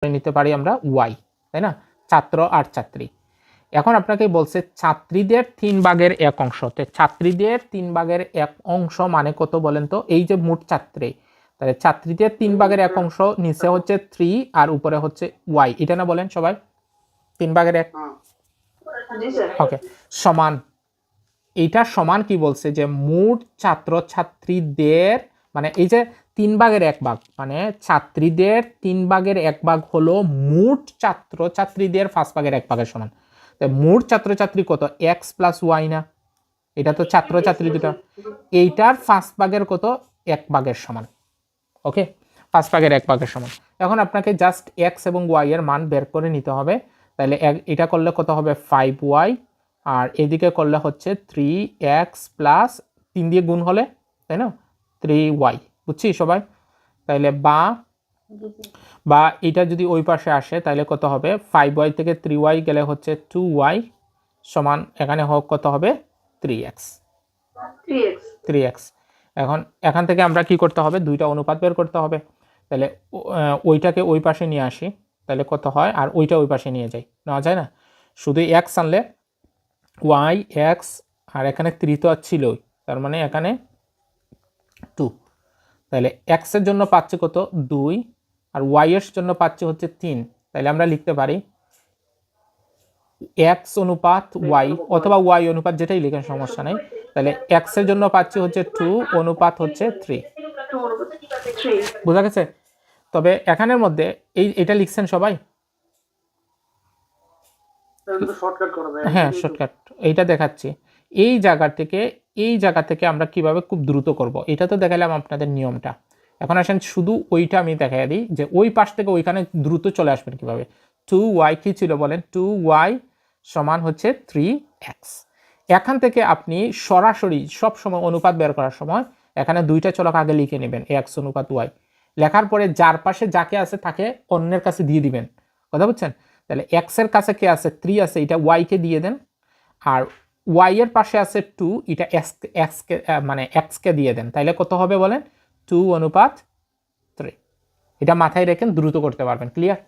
নিতে পারি আমরা ওয়াই, তাই না, ছাত্র আর ছাত্রী। এখন আপনাকে বলছে ছাত্রীদের 3/1 অংশ, তো ছাত্রীদের 3/1 অংশ মানে কত বলেন তো? এই যে মোট ছাত্রী, তাহলে ছাত্রীদের 3/1 অংশ নিচে হচ্ছে 3 আর উপরে হচ্ছে ওয়াই, এটা না বলেন সবাই? 3/1 ওকে, সমান, এইটা সমান কি বলছে যে মোট ছাত্র ছাত্রীদের, মানে এই যে 3/1 মানে ছাত্রীদের 3/1 হলো মোট ছাত্র ছাত্রীদের 5/1 সমান। মোট ছাত্র ছাত্রী কত? x প্লাস ওয়াই না, এটা তো ছাত্র ছাত্রী দুটো, এইটার 5/1 কত? 1/1 সমান। ওকে, 5/1 সমান। এখন আপনাকে জাস্ট x এবং y এর মান বের করে নিতে হবে। তাহলে এটা করলে কত হবে? 5y, আর এদিকে করলে হচ্ছে 3x প্লাস 3 দিয়ে গুণ হলে, তাই না, 3y, বুঝছি সবাই? তাইলে বা এটা যদি ওই পাশে আসে তাহলে কত হবে? 5y থেকে 3y গেলে হচ্ছে 2y সমান, এখানে হোক কত হবে? 3x। এখন এখান থেকে আমরা কি করতে হবে? দুইটা অনুপাত বের করতে হবে। তাহলে ওইটাকে ওই পাশে নিয়ে আসি, তাহলে কত হয়? আর ওইটা ওই পাশে নিয়ে যাই, নেওয়া যায় না? শুধু x আনলে y x, আর এখানে 3 তো ছিলই, তার মানে এখানে 2। তাহলে x এর জন্য পাচ্ছি কত? 2, আর y এর জন্য পাচ্ছি হচ্ছে 3। তাহলে আমরা লিখতে পারি x অনুপাত y, অথবা y অনুপাত, যেটাই লিখেন সমস্যা নেই। তাহলে x এর জন্য পাচ্ছি হচ্ছে 2 অনুপাত হচ্ছে 3। বোঝা গেছে? তবে এখানের মধ্যে এটা লিখছেন সবাই? হ্যাঁ, শর্টকাট এইটা দেখাচ্ছি। এই জায়গা থেকে আমরা কিভাবে খুব দ্রুত করব, এটা তো দেখালাম আপনাদের নিয়মটা। এখন আসেন শুধু ওইটা আমি দেখাই দিই, যে ওই পাশ থেকে ওইখানে দ্রুত চলে আসবেন কিভাবে। 2y কি ছিল বলেন? 2y সমান হচ্ছে 3x। এখান থেকে আপনি সরাসরি সব সময় অনুপাত বের করার সময় এখানে দুইটা চলক আগে লিখে নেবেন, x অনুপাত y। লেখার পরে যার পাশে যাকে আছে তাকে অন্যের কাছে দিয়ে দিবেন, কথা বুঝছেন? তাহলে x এর কাছে কে আছে? 3 আছে, এটা y কে দিয়ে দেন। আর y এর পাশে আছে 2, এটা x কে মানে x কে দিয়ে দেন। তাইলে কত হবে বলেন? 2 অনুপাত 3। এটা মাথায় রেখেন, দ্রুত করতে পারবেন। ক্লিয়ার?